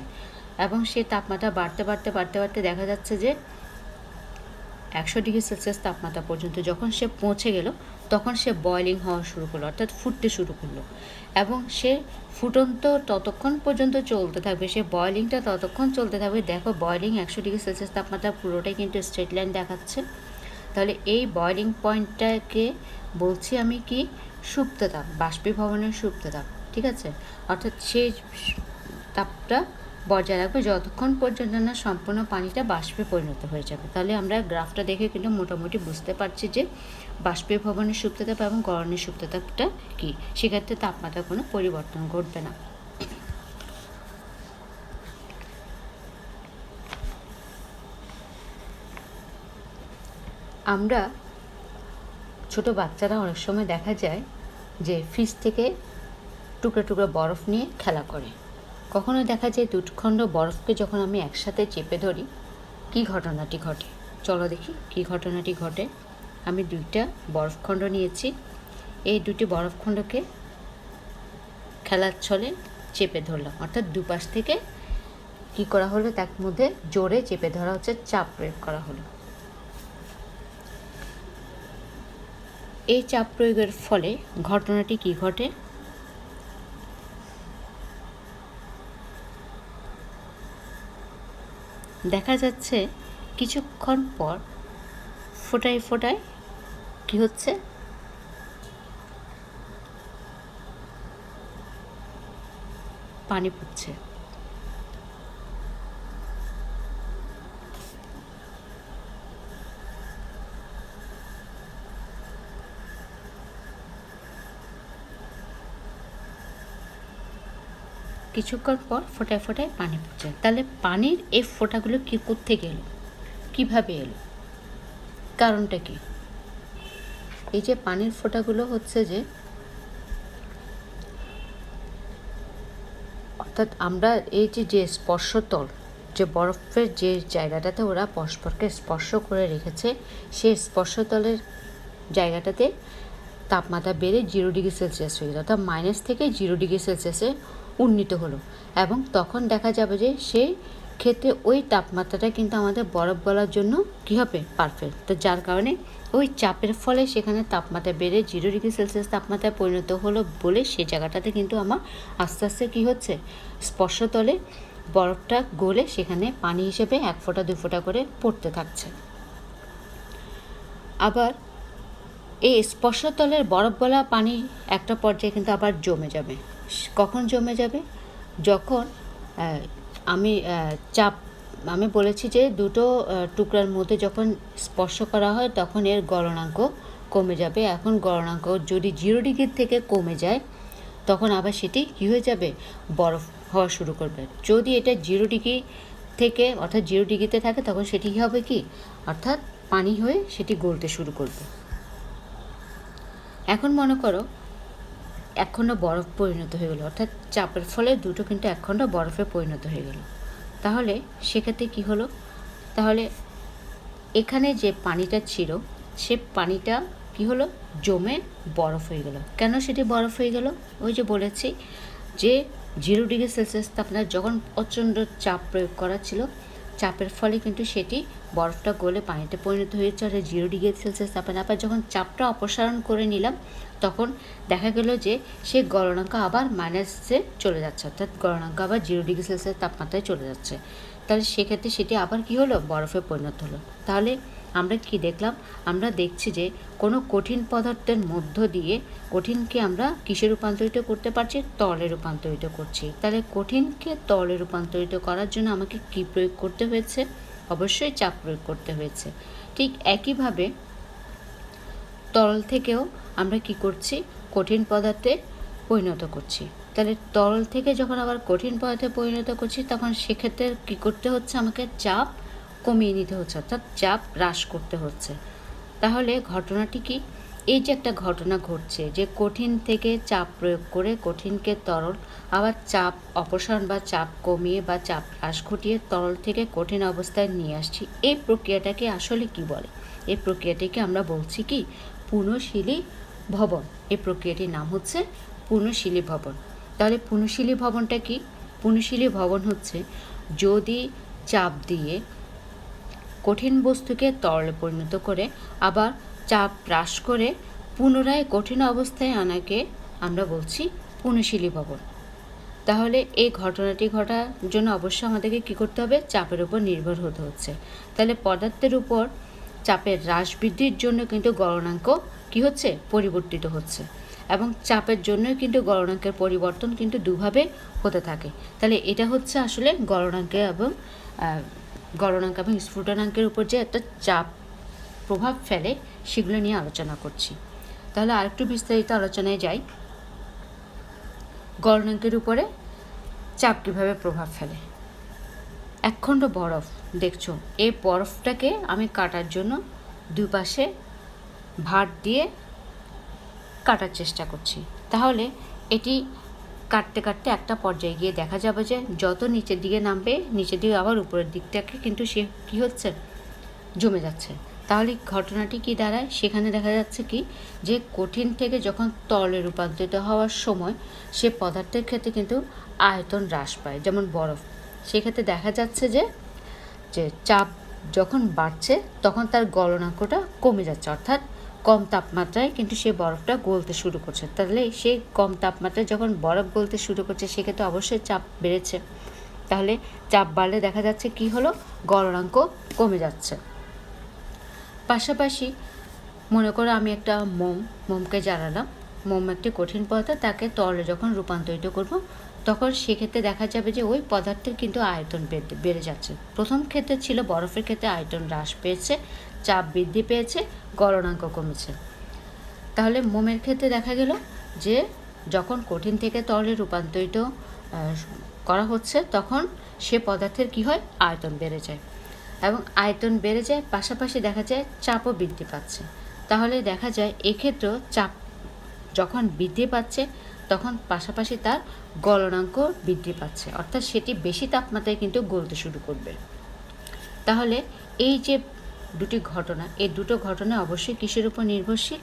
এবং সে তাপমাত্রা বাড়তে বাড়তে বাড়তে বাড়তে দেখা যাচ্ছে যে 100 ডিগ্রি সেলসিয়াস তাপমাত্রা পর্যন্ত যখন সে পৌঁছে গেল তখন সে বয়লিং হওয়া শুরু করলো, অর্থাৎ ফুটতে শুরু করলো এবং সে ফুটন্ত ততক্ষণ পর্যন্ত চলতে থাকবে, সে বয়লিংটা ততক্ষণ চলতে থাকবে। দেখো বয়লিং 100 ডিগ্রি সেলসিয়াস তাপমাত্রা পুরোটাই কিন্তু স্ট্রেট লাইন দেখাচ্ছে, তাহলে এই বয়লিং পয়েন্টটাকে বলছি আমি কি, সুপ্ততাপ, বাষ্পীভবনের সুপ্ততাপ, ঠিক আছে। অর্থাৎ সেই তাপটা বজায় রাখবে যতক্ষণ পর্যন্ত না সম্পূর্ণ পানিটা বাষ্পে পরিণত হয়ে যাবে। তাহলে আমরা গ্রাফটা দেখে কিন্তু মোটামুটি বুঝতে পারছি যে বাষ্পীভবনের সুপ্ততাপ এবং গলনের সুপ্ততাপটা কি, সেক্ষেত্রে তাপমাত্রা কোনো পরিবর্তন ঘটবে না। আমরা ছোট বাচ্চারা অনেক সময় দেখা যায় যে ফ্রিজ থেকে টুকরা টুকরা বরফ নিয়ে খেলা করে, কখনো দেখা যায় দুখণ্ড বরফকে যখন আমি একসাথে চেপে ধরি কী ঘটনাটি ঘটে, চলো দেখি কী ঘটনাটি ঘটে। আমি 2টা বরফখণ্ড নিয়েছি, এই 2টি বরফখণ্ডকে খেলার ছলে চেপে ধরলাম, অর্থাৎ দুপাশ থেকে কী করা হলো, তার মধ্যে জোরে চেপে ধরা হচ্ছে, চাপ প্রয়োগ করা হলো। এই চাপ প্রয়োগের ফলে ঘটনাটি কি ঘটে, দেখা যাচ্ছে কিছুক্ষণ পর ফোটায় ফোটায় কি হচ্ছে, পানি পড়ছে। কিছুক্ষণ পর ফোটায় ফোটায় পানি পড়ছে। তাহলে পানির এই ফোঁটাগুলো কি কোত্থেকে এলো, কীভাবে এলো, কারণটা কি? এই যে পানির ফোঁটাগুলো হচ্ছে যে, অর্থাৎ আমরা এই যে স্পর্শতল, যে বরফের যে জায়গাটাতে ওরা পরস্পরকে স্পর্শ করে রেখেছে, সেই স্পর্শতলের জায়গাটাতে তাপমাত্রা বেড়ে 0°C হয়ে গেল, অর্থাৎ মাইনাস থেকে 0°C উন্নীত হলো। এবং তখন দেখা যাবে যে সেই ক্ষেত্রে ওই তাপমাত্রাটা কিন্তু আমাদের বরফ গলার জন্য কী হবে, পারফেক্ট। তো যার কারণে ওই চাপের ফলে সেখানে তাপমাত্রা বেড়ে 0°C তাপমাত্রায় পরিণত হলো বলে সেই জায়গাটাতে কিন্তু আমার আস্তে আস্তে কী হচ্ছে, স্পর্শতলে বরফটা গলে সেখানে পানি হিসেবে 1 ফোঁটা 2 ফোঁটা করে পড়তে থাকছে। আবার এই স্পর্শতলের বরফ গলা পানি একটা পর্যায়ে কিন্তু আবার জমে যাবে। কখন জমে যাবে, যখন আমি বলেছি যে দুটো টুকরার মধ্যে যখন স্পর্শ করা হয় তখন এর গলনাঙ্ক কমে যাবে। এখন গলনাঙ্ক যদি 0° থেকে কমে যায় তখন আবার সেটি কী হয়ে যাবে, বরফ হওয়া শুরু করবে। যদি এটা 0° থেকে অর্থাৎ 0°তে থাকে তখন সেটি হবে কি, অর্থাৎ পানি হয়ে সেটি গলতে শুরু করবে। এখন মনে করো 1 খণ্ড বরফ পরিণত হয়ে গেল, অর্থাৎ চাপের ফলে দুটো কিন্তু 1 খণ্ড বরফে পরিণত হয়ে গেল। তাহলে সেক্ষেত্রে কি হলো, তাহলে এখানে যে পানিটা ছিল সে পানিটা কি হলো, জমে বরফ হয়ে গেল। কেন সেটি বরফ হয়ে গেল, ওই যে বলেছি যে 0°C তাপমাত্রা যখন প্রচণ্ড চাপ প্রয়োগ করা ছিল, চাপের ফলে কিন্তু সেটি বরফটা গলে পানিতে পরিণত হয়েছে। আর 0°C তাপমাত্রা আবার যখন চাপটা অপসারণ করে নিলাম তখন দেখা গেল যে সে গলনাঙ্ক আবার মাইনাসে চলে যাচ্ছে, অর্থাৎ গলনাঙ্ক আবার 0°C তাপমাত্রায় চলে যাচ্ছে। তাহলে সেক্ষেত্রে সেটি আবার কি হলো, বরফে পরিণত হলো। তাহলে আমরা কি দেখলাম, আমরা দেখছি যে কোনো কঠিন পদার্থের মধ্য দিয়ে কঠিনকে আমরা কিসে রূপান্তরিত করতে পারছি, তরলে রূপান্তরিত করছি। তাহলে কঠিনকে তরলে রূপান্তরিত করার জন্য আমাকে কি প্রয়োগ করতে হয়েছে, অবশ্যই চাপ প্রয়োগ করতে হয়েছে। ঠিক একইভাবে তরল থেকেও আমরা কি করছি, কঠিন পদার্থে পরিণত করছি। তাহলে তরল থেকে যখন আবার কঠিন পদার্থে পরিণত করছি তখন সেক্ষেত্রে কী করতে হচ্ছে, আমাকে চাপ কমিয়ে নিতে হচ্ছে, অর্থাৎ চাপ হ্রাস করতে হচ্ছে। তাহলে ঘটনাটি কি, এই যে একটা ঘটনা ঘটছে যে কঠিন থেকে চাপ প্রয়োগ করে কঠিনকে তরল, আবার চাপ অপসারণ বা চাপ কমিয়ে বা চাপ হ্রাস ঘটিয়ে তরল থেকে কঠিন অবস্থায় নিয়ে আসছি, এই প্রক্রিয়াটাকে আসলে কি বলে, এই প্রক্রিয়াটিকে আমরা বলছি কি, পুনঃশীলী ভবন। এই প্রক্রিয়াটির নাম হচ্ছে পুনঃশীলী ভবন। তাহলে পুনঃশীলী ভবনটা কি, পুনঃশীলী ভবন হচ্ছে যদি চাপ দিয়ে কঠিন বস্তুকে তরলে পরিণত করে আবার চাপ হ্রাস করে পুনরায় কঠিন অবস্থায় আনাকে আমরা বলছি পুনঃশীলী ভবন। তাহলে এই ঘটনাটি ঘটার জন্য অবশ্যই আমাদেরকে কী করতে হবে, চাপের উপর নির্ভর হতে হচ্ছে। তাহলে পদার্থের উপর চাপের হ্রাস বৃদ্ধির জন্য কিন্তু গলনাঙ্ক কী হচ্ছে, পরিবর্তিত হচ্ছে। এবং চাপের জন্যই কিন্তু গলনাঙ্কের পরিবর্তন কিন্তু দুভাবে হতে থাকে। তাহলে এটা হচ্ছে আসলে গলনাঙ্ক এবং স্ফুটনাঙ্কের উপর যে একটা চাপ প্রভাব ফেলে সেগুলো নিয়ে আলোচনা করছি। তাহলে আরেকটু বিস্তারিত আলোচনায় যাই। গলনাঙ্কের উপরে চাপ কীভাবে প্রভাব ফেলে। 1 খণ্ড বরফ দেখছো, এই বরফটাকে আমি কাটার জন্য দুপাশে ভার দিয়ে কাটার চেষ্টা করছি। তাহলে এটি কাটতে কাটতে একটা পর্যায়ে গিয়ে দেখা যাবে যে যত নিচের দিকে নামবে নিচের দিকে আবার উপরের দিকটাকে কিন্তু সে কী হচ্ছে, জমে যাচ্ছে। তাহলে ঘটনাটি কি দাঁড়ায়, সেখানে দেখা যাচ্ছে কি যে কঠিন থেকে যখন তরলে রূপান্তরিত হওয়ার সময় সে পদার্থের ক্ষেত্রে কিন্তু আয়তন হ্রাস পায়। যেমন বরফ, সেক্ষেত্রে দেখা যাচ্ছে যে যে চাপ যখন বাড়ছে তখন তার গলনাঙ্কটা কমে যাচ্ছে, অর্থাৎ কম তাপমাত্রায় কিন্তু সে বরফটা গলতে শুরু করছে। তাহলে সে কম তাপমাত্রায় যখন বরফ গলতে শুরু করছে সেক্ষেত্রে অবশ্যই চাপ বেড়েছে। তাহলে চাপ বাড়লে দেখা যাচ্ছে কি হলো, গলনাঙ্ক কমে যাচ্ছে। পাশাপাশি মনে করো আমি একটা মোমকে জ্বালালাম, মোম একটি কঠিন পদার্থ, তাকে তরলে যখন রূপান্তরিত করব তখন সেক্ষেত্রে দেখা যাবে যে ওই পদার্থের কিন্তু আয়তন বেড়ে যাচ্ছে। প্রথম ক্ষেত্রে ছিল বরফের ক্ষেত্রে আয়তন হ্রাস পেয়েছে, চাপ বৃদ্ধি পেয়েছে, গলনাঙ্ক কমেছে। তাহলে মোমের ক্ষেত্রে দেখা গেল যে যখন কঠিন থেকে তরলে রূপান্তরিত করা হচ্ছে তখন সে পদার্থের কি হয়, আয়তন বেড়ে যায়, এবং আয়তন বেড়ে যায় পাশাপাশি দেখা যায় চাপও বৃদ্ধি পাচ্ছে। তাহলে দেখা যায় এক্ষেত্রেও চাপ যখন বৃদ্ধি পাচ্ছে তখন পাশাপাশি তার গলনাঙ্ক বৃদ্ধি পাচ্ছে, অর্থাৎ সেটি বেশি তাপমাত্রায় কিন্তু গলতে শুরু করবে। তাহলে এই যে দুটি ঘটনা, এই দুটো ঘটনা অবশ্যই কিসের উপর নির্ভরশীল,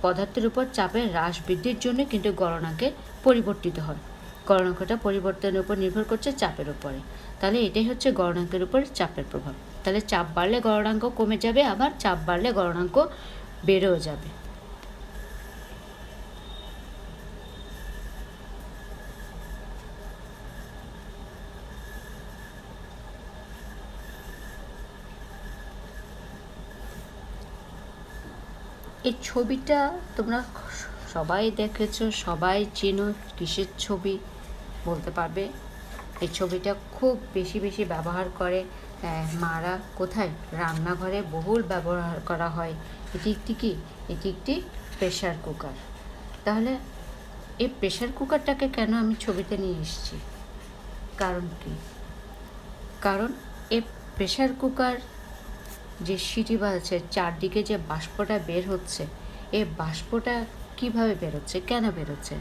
পদার্থের উপর চাপের হ্রাস বৃদ্ধির জন্য কিন্তু গলনাঙ্কে পরিবর্তিত হয়। গলনাঙ্কটা পরিবর্তনের উপর নির্ভর করছে চাপের উপরে। তাহলে এটাই হচ্ছে গলনাঙ্কের উপর চাপের প্রভাব। তাহলে চাপ বাড়লে গলনাঙ্ক কমে যাবে, আবার চাপ বাড়লে গলনাঙ্ক বেড়েও যাবে। এই ছবিটা তোমরা সবাই দেখেছো, সবাই চেনো, কিসের ছবি বলতে পারবে? এই ছবিটা খুব বেশি ব্যবহার করে মারা, কোথায়, রান্নাঘরে বহুল ব্যবহার করা হয়। এটি একটি কি, এটি একটি প্রেশার কুকার। তাহলে এই প্রেশার কুকারটাকে কেন আমি ছবিতে নিয়ে এসেছি, কারণ কি? কারণ এই প্রেশার কুকার যে সিটি বাজছে, চারদিকে যে বাষ্পটা বের হচ্ছে, এই বাষ্পটা কিভাবে বেরোচ্ছে, কেন বেরোচ্ছে?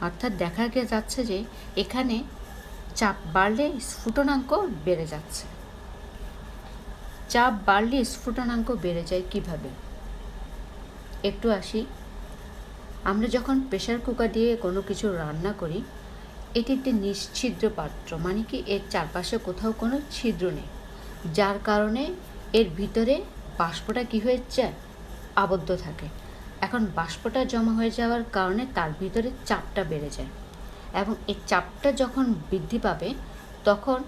অর্থাৎ দেখা যাচ্ছে যে এখানে চাপ বাড়লে স্ফুটনাঙ্ক বেড়ে যাচ্ছে। চাপ বাড়লে স্ফুটনাঙ্ক বেড়ে যায় কিভাবে, একটু আসি। আমরা যখন প্রেশার কুকার দিয়ে কোনো কিছু রান্না করি, এটি একটি নিশ্ছিদ্র পাত্র, মানে কি এর চারপাশে কোথাও কোনো ছিদ্র নেই, যার কারণে এর ভিতরে বাষ্পটা কী হয়ে যায়, আবদ্ধ থাকে। এখন বাষ্পটা জমা হয়ে যাওয়ার কারণে তার ভিতরে চাপটা বেড়ে যায়, এবং এই চাপটা যখন বৃদ্ধি পাবে তখন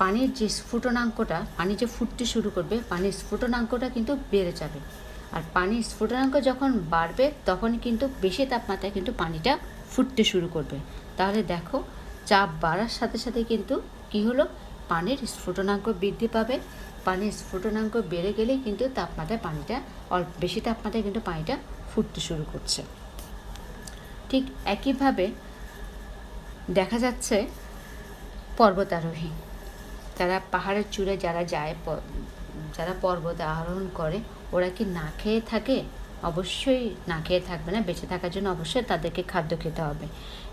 পানির যে স্ফুটনাঙ্কটা, পানি যে ফুটতে শুরু করবে, পানির স্ফুটনাঙ্কটা কিন্তু বেড়ে যাবে। আর পানির স্ফুটনাঙ্ক যখন বাড়বে তখন কিন্তু বেশি তাপমাত্রায় কিন্তু পানিটা ফুটতে শুরু করবে। তাহলে দেখো চাপ বাড়ার সাথে সাথে কিন্তু কি হলো, পানির স্ফুটনাঙ্ক বৃদ্ধি পাবে। পানির স্ফুটনাঙ্ক বেড়ে গেলেই কিন্তু তাপমাত্রায় পানিটা বেশি তাপমাত্রায় কিন্তু পানিটা ফুটতে শুরু করছে। ঠিক একইভাবে দেখা যাচ্ছে পর্বতারোহী, তারা পাহাড়ের চূড়ে যারা যায়, যারা পর্বত আরোহণ করে, ওরা কি না খেয়ে থাকে? অবশ্যই না খেয়ে থাকবে না, বেঁচে থাকার জন্য অবশ্যই তাদেরকে খাদ্য খেতে হবে।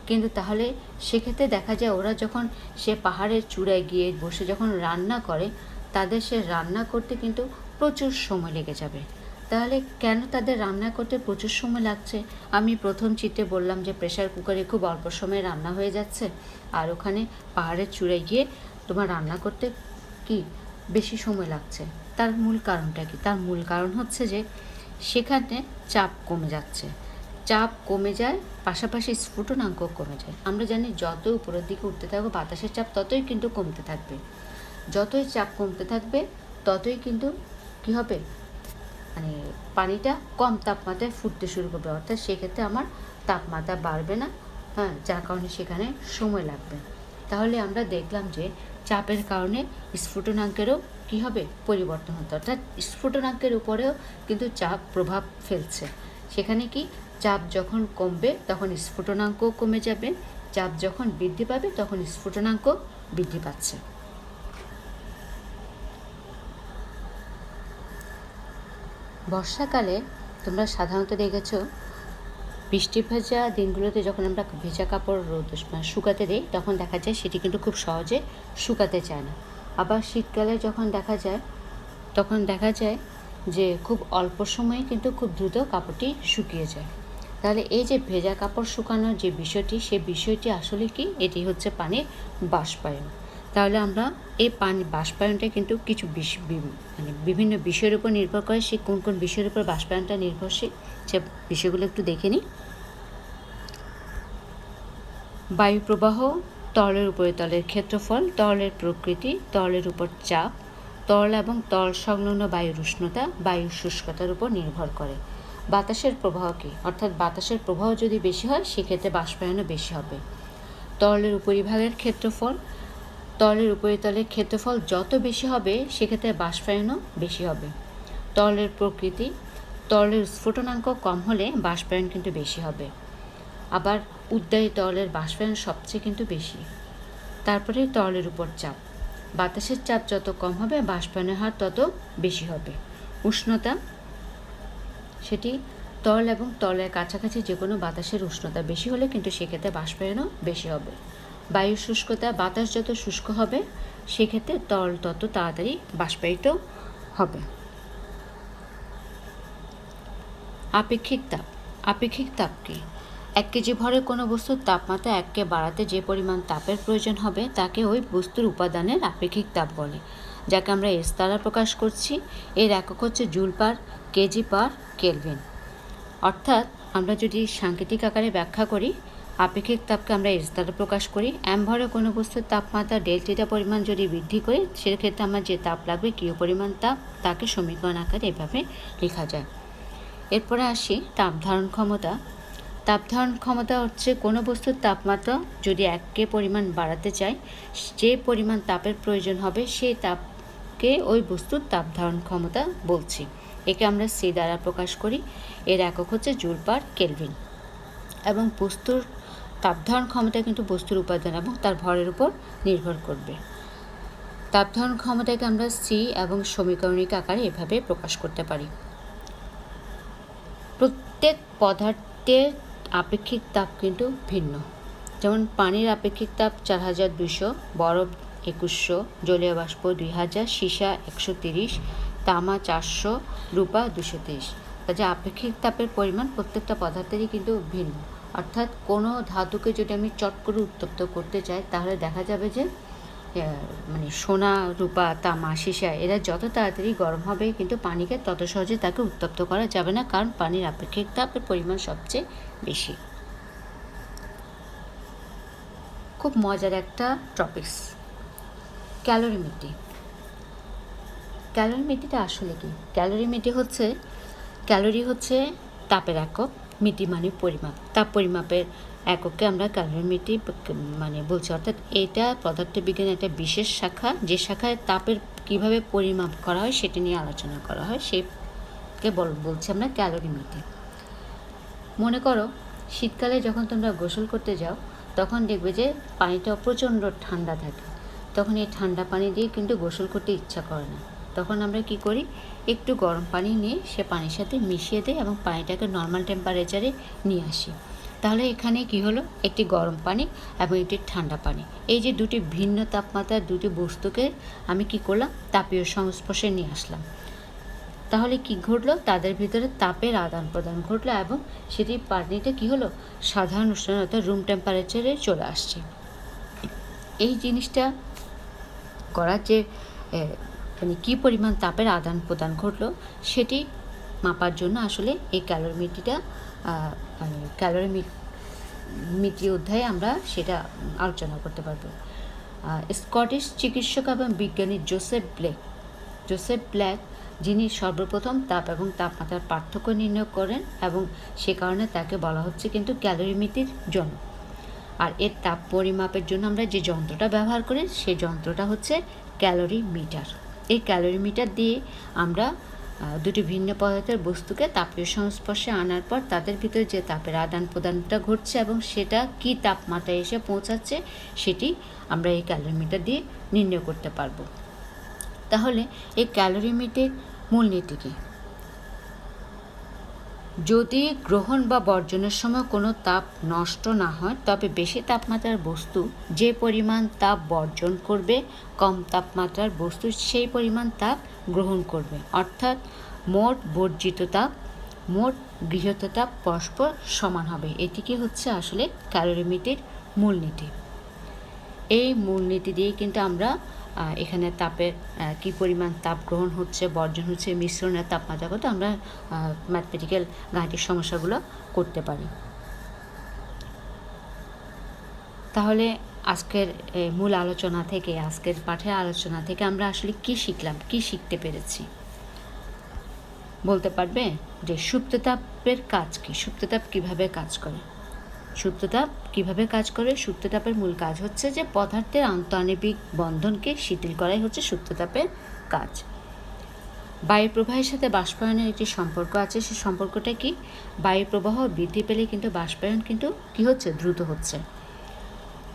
কিন্তু তাহলে সেক্ষেত্রে দেখা যায় ওরা যখন সে পাহাড়ের চূড়ায় গিয়ে বসে যখন রান্না করে, তাদের সে রান্না করতে কিন্তু প্রচুর সময় লেগে যাবে। তাহলে কেন তাদের রান্না করতে প্রচুর সময় লাগছে? আমি প্রথম চিত্রে বললাম যে প্রেশার কুকারে খুব অল্প সময়ে রান্না হয়ে যাচ্ছে, আর ওখানে পাহাড়ের চূড়ায় গিয়ে তোমার রান্না করতে কি বেশি সময় লাগছে। তার মূল কারণটা কি? তার মূল কারণ হচ্ছে যে সেখানে চাপ কমে যাচ্ছে। চাপ কমে যায়, পাশাপাশি স্ফুটনাঙ্ক কমে যায়। আমরা জানি যত উপরের দিকে উঠতে থাকবে বাতাসের চাপ ততই কিন্তু কমতে থাকবে। যতই চাপ কমতে থাকবে ততই কিন্তু কী হবে, মানে পানিটা কম তাপমাত্রায় ফুটতে শুরু করবে, অর্থাৎ সেক্ষেত্রে আমার তাপমাত্রা বাড়বে না, হ্যাঁ, যার কারণে সেখানে সময় লাগবে। তাহলে আমরা দেখলাম যে চাপের কারণে স্ফুটনাঙ্কেরও কী হবে, পরিবর্তন হতো, অর্থাৎ স্ফুটনাঙ্কের উপরেও কিন্তু চাপ প্রভাব ফেলছে। সেখানে কি, চাপ যখন কমবে তখন স্ফুটনাঙ্ক কমে যাবে, চাপ যখন বৃদ্ধি পাবে তখন স্ফুটনাঙ্ক বৃদ্ধি পাচ্ছে। বর্ষাকালে তোমরা সাধারণত দেখেছ বৃষ্টি ভেজা দিনগুলোতে যখন আমরা ভেজা কাপড় রোদ শুকাতে দিই তখন দেখা যায় সেটি কিন্তু খুব সহজে শুকাতে চায় না। আবার শীতকালে যখন দেখা যায় তখন দেখা যায় যে খুব অল্প সময়ে কিন্তু খুব দ্রুত কাপড়টি শুকিয়ে যায়। তাহলে এই যে ভেজা কাপড় শুকানোর যে বিষয়টি, সেই বিষয়টি আসলে কি? এটি হচ্ছে পানির বাষ্পায়ন। তাহলে আমরা এই পানি বাষ্পায়নটা কিন্তু কিছু মানে বিভিন্ন বিষয়ের উপর নির্ভর করে। সে কোন কোন বিষয়ের উপর বাষ্পায়নটা নির্ভরশীল, সে বিষয়গুলো একটু দেখে নিই। বায়ু প্রবাহ, তরলের উপরিতলের ক্ষেত্রফল, তরলের প্রকৃতি, তরলের উপর চাপ, তরল এবং তরল সংলগ্ন বায়ুর উষ্ণতা, বায়ুর শুষ্কতার উপর নির্ভর করে। বাতাসের প্রবাহ কী? অর্থাৎ বাতাসের প্রবাহ যদি বেশি হয় সেক্ষেত্রে বাষ্পায়নও বেশি হবে। তরলের উপরিভাগের ক্ষেত্রফল, তরলের উপরিতলের ক্ষেত্রফল যত বেশি হবে সেক্ষেত্রে বাষ্পায়নও বেশি হবে। তরলের প্রকৃতি, তরলের স্ফুটনাঙ্ক কম হলে বাষ্পায়ন কিন্তু বেশি হবে। আবার উদ্বায়ী তরলের বাষ্পায়ন সবচেয়ে কিন্তু বেশি। তারপরে তরলের উপর চাপ, বাতাসের চাপ যত কম হবে বাষ্পায়নের হার তত বেশি হবে। উষ্ণতা, সেটি তরল এবং তরলের কাছাকাছি যে কোনো বাতাসের উষ্ণতা বেশি হলে কিন্তু সেক্ষেত্রে বাষ্পায়নও বেশি হবে। বায়ু শুষ্কতা, বাতাস যত শুষ্ক হবে সেক্ষেত্রে তরল তত তাড়াতাড়ি বাষ্পায়িত হবে। আপেক্ষিক তাপ, আপেক্ষিক তাপ কি? 1 কেজি ভরের কোনো বস্তুর তাপমাত্রা 1কে বাড়াতে যে পরিমাণ তাপের প্রয়োজন হবে তাকে ওই বস্তুর উপাদানের আপেক্ষিক তাপ বলে, যাকে আমরা এস দ্বারা প্রকাশ করছি। এর একক হচ্ছে joule per kg per kelvin. অর্থাৎ আমরা যদি সাংকেতিক আকারে ব্যাখ্যা করি, আপেক্ষিক তাপকে আমরা এস দ্বারা প্রকাশ করি। এম ভরে কোনো বস্তুর তাপমাত্রা ডেল্টা পরিমাণ যদি বৃদ্ধি করি সেক্ষেত্রে আমার যে তাপ লাগবে কিউ পরিমাণ তাপ, তাকে সমীকরণ আকারে এভাবে লেখা যায়। এরপরে আসি তাপ ধারণ ক্ষমতা। তাপ ধারণ ক্ষমতা হচ্ছে কোনো বস্তুর তাপমাত্রা যদি 1কে পরিমাণ বাড়াতে চাই, যে পরিমাণ তাপের প্রয়োজন হবে সেই তাপকে ওই বস্তুর তাপ ধারণ ক্ষমতা বলছি। একে আমরা সি দ্বারা প্রকাশ করি। এর একক হচ্ছে জুল পার কেলভিন। এবং বস্তুর তাপ ধারণ ক্ষমতা কিন্তু বস্তুর উপাদান এবং তার ভরের উপর নির্ভর করবে। তাপ ধারণ ক্ষমতাকে আমরা সি এবং সমীকরণিক আকারে এভাবে প্রকাশ করতে পারি। প্রত্যেক পদার্থের আপেক্ষিক তাপ কিন্তু ভিন্ন। যেমন পানির আপেক্ষিক তাপ 4200, বরফ 2100, জলীয় বাষ্প 2000, সীসা 130, তামা 400, রূপা 230। কাজে আপেক্ষিক তাপের পরিমাণ প্রত্যেকটা পদার্থেরই কিন্তু ভিন্ন। অর্থাৎ কোনো ধাতুকে যদি আমি চট করে উত্তপ্ত করতে চাই তাহলে দেখা যাবে যে মানে সোনা, রূপা, তামা, সীসা এরা যত তাড়াতাড়ি গরম হবে কিন্তু পানিকে তত সহজে তাকে উত্তপ্ত করা যাবে না, কারণ পানির আপেক্ষিক তাপের পরিমাণ সবচেয়ে বেশি। খুব মজার একটা টপিকস, ক্যালোরিমিটার। ক্যালোরিমিটারটা আসলে কি? ক্যালোরি হচ্ছে তাপের একক, মিটি মানে পরিমাপ। তাপ পরিমাপের এককে আমরা ক্যালোরিমিটার মানে বলছি। অর্থাৎ এটা পদার্থবিজ্ঞানের একটা বিশেষ শাখা, যে শাখায় তাপের কিভাবে পরিমাপ করা হয় সেটি নিয়ে আলোচনা করা হয়, সেকে বলছি আমরা ক্যালোরিমিটার। মনে করো শীতকালে যখন তোমরা গোসল করতে যাও তখন দেখবে যে পানিটা প্রচণ্ড ঠান্ডা থাকে, তখন এই ঠান্ডা পানি দিয়ে কিন্তু গোসল করতে ইচ্ছা করে না। তখন আমরা কি করি, একটু গরম পানি নিয়ে সে পানির সাথে মিশিয়ে দিই এবং পানিটাকে নর্মাল টেম্পারেচারে নিয়ে আসি। তাহলে এখানে কি হলো, একটি গরম পানি এবং একটি ঠান্ডা পানি, এই যে দুটি ভিন্ন তাপমাত্রার দুটি বস্তুকে আমি কি করলাম, তাপীয় সংস্পর্শে নিয়ে আসলাম। তাহলে কি ঘটলো, তাদের ভিতরে তাপের আদান প্রদান ঘটলো এবং সেটি পানিটা কি হলো, সাধারণ উষ্ণতা রুম টেম্পারেচারে চলে আসছে। এই জিনিসটা করার যে মানে কী পরিমাণ তাপের আদান প্রদান ঘটলো সেটি মাপার জন্য আসলে এই ক্যালোরিমিটারটা মানে ক্যালোরিমিটার অধ্যায়ে আমরা সেটা আলোচনা করতে পারবো। স্কটিশ চিকিৎসক এবং বিজ্ঞানী জোসেফ ব্ল্যাক যিনি সর্বপ্রথম তাপ এবং তাপমাত্রার পার্থক্য নির্ণয় করেন এবং সে কারণে তাকে বলা হচ্ছে কিন্তু ক্যালোরিমিটার জনক। আর এর তাপ পরিমাপের জন্য আমরা যে যন্ত্রটা ব্যবহার করি সেই যন্ত্রটা হচ্ছে ক্যালোরিমিটার। এই ক্যালোরিমিটার দিয়ে আমরা দুটি ভিন্ন পদার্থের বস্তুকে তাপীয় সংস্পর্শে আনার পর তাদের ভিতরে যে তাপের আদান প্রদানটা ঘটছে এবং সেটা কী তাপমাত্রায় এসে পৌঁছাচ্ছে সেটি আমরা এই ক্যালোরিমিটার দিয়ে নির্ণয় করতে পারবো। তাহলে এই ক্যালোরিমিটার মূলনীতি কী? যদি গ্রহণ বা বর্জনের সময় কোনো তাপ নষ্ট না হয় তবে বেশি তাপমাত্রার বস্তু যে পরিমাণ তাপ বর্জন করবে কম তাপমাত্রার বস্তু সেই পরিমাণ তাপ গ্রহণ করবে। অর্থাৎ মোট বর্জিত তাপ মোট গৃহীত তাপ পরস্পর সমান হবে। এটিকে হচ্ছে আসলে ক্যালোরিমিটারের মূলনীতি। এই মূলনীতি দিয়ে কিন্তু আমরা এখানে তাপের কী পরিমাণ তাপ গ্রহণ হচ্ছে, বর্জন হচ্ছে, মিশ্রণের তাপমাত্রা কত, আমরা ম্যাথমেটিক্যাল গাণিতিক সমস্যাগুলো করতে পারি। তাহলে আজকের মূল আলোচনা থেকে, আজকের পাঠের আলোচনা থেকে আমরা আসলে কী শিখলাম, কী শিখতে পেরেছি বলতে পারবে? যে সুপ্ততাপের কাজ কী, সুপ্ততাপ কীভাবে কাজ করে? সুপ্ততাপ কীভাবে কাজ করে? সুপ্ততাপের মূল কাজ হচ্ছে যে পদার্থের আন্তঃআণবিক বন্ধনকে শিথিল করাই হচ্ছে সুপ্ততাপের কাজ। বায়ু প্রবাহের সাথে বাষ্পায়নের একটি সম্পর্ক আছে। সেই সম্পর্কটা কি? বায়ু প্রবাহ বৃদ্ধি পেলে কিন্তু বাষ্পায়ন কিন্তু কী হচ্ছে? দ্রুত হচ্ছে।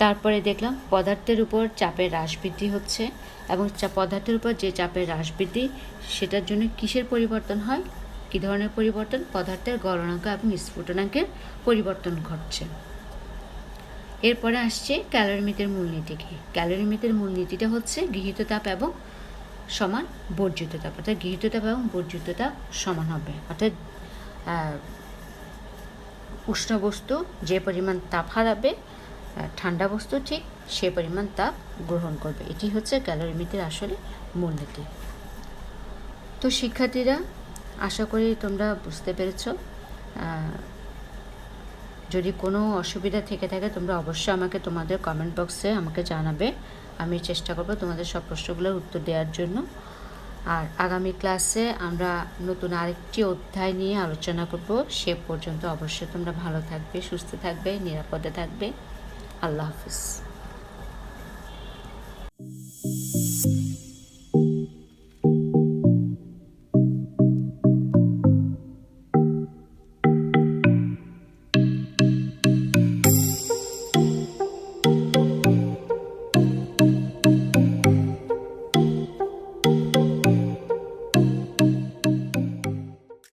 তারপরে দেখলাম পদার্থের উপর চাপের হ্রাস বৃদ্ধি হচ্ছে, এবং পদার্থের উপর যে চাপের হ্রাস বৃদ্ধি, সেটার জন্য কিসের পরিবর্তন হয়? কী ধরনের পরিবর্তন? পদার্থের গলনাঙ্ক এবং স্ফুটনাঙ্কের পরিবর্তন ঘটছে। এরপরে আসছে ক্যালোরিমিটারের মূলনীতি কী? ক্যালোরিমিটারের মূলনীতিটা হচ্ছে গৃহীত তাপ এবং সমান বর্জিত তাপ, অর্থাৎ গৃহীত তাপ এবং বর্জিত তাপ সমান হবে, অর্থাৎ উষ্ণ বস্তু যে পরিমাণ তাপ হারাবে, ঠান্ডা বস্তু ঠিক সে পরিমাণ তাপ গ্রহণ করবে। এটি হচ্ছে ক্যালোরিমিটারের আসলে মূলনীতি। তো শিক্ষার্থীরা, আশা করি তোমরা বুঝতে পেরেছ। যদি কোনো অসুবিধা থেকে থাকে তোমরা অবশ্যই আমাকে তোমাদের কমেন্ট বক্সে আমাকে জানাবে। আমি চেষ্টা করব তোমাদের সব প্রশ্নগুলোর উত্তর দেওয়ার জন্য। আর আগামী ক্লাসে আমরা নতুন আরেকটি অধ্যায় নিয়ে আলোচনা করব। সে পর্যন্ত অবশ্যই তোমরা ভালো থাকবে, সুস্থ থাকবে, নিরাপদে থাকবে। আল্লাহ হাফিজ।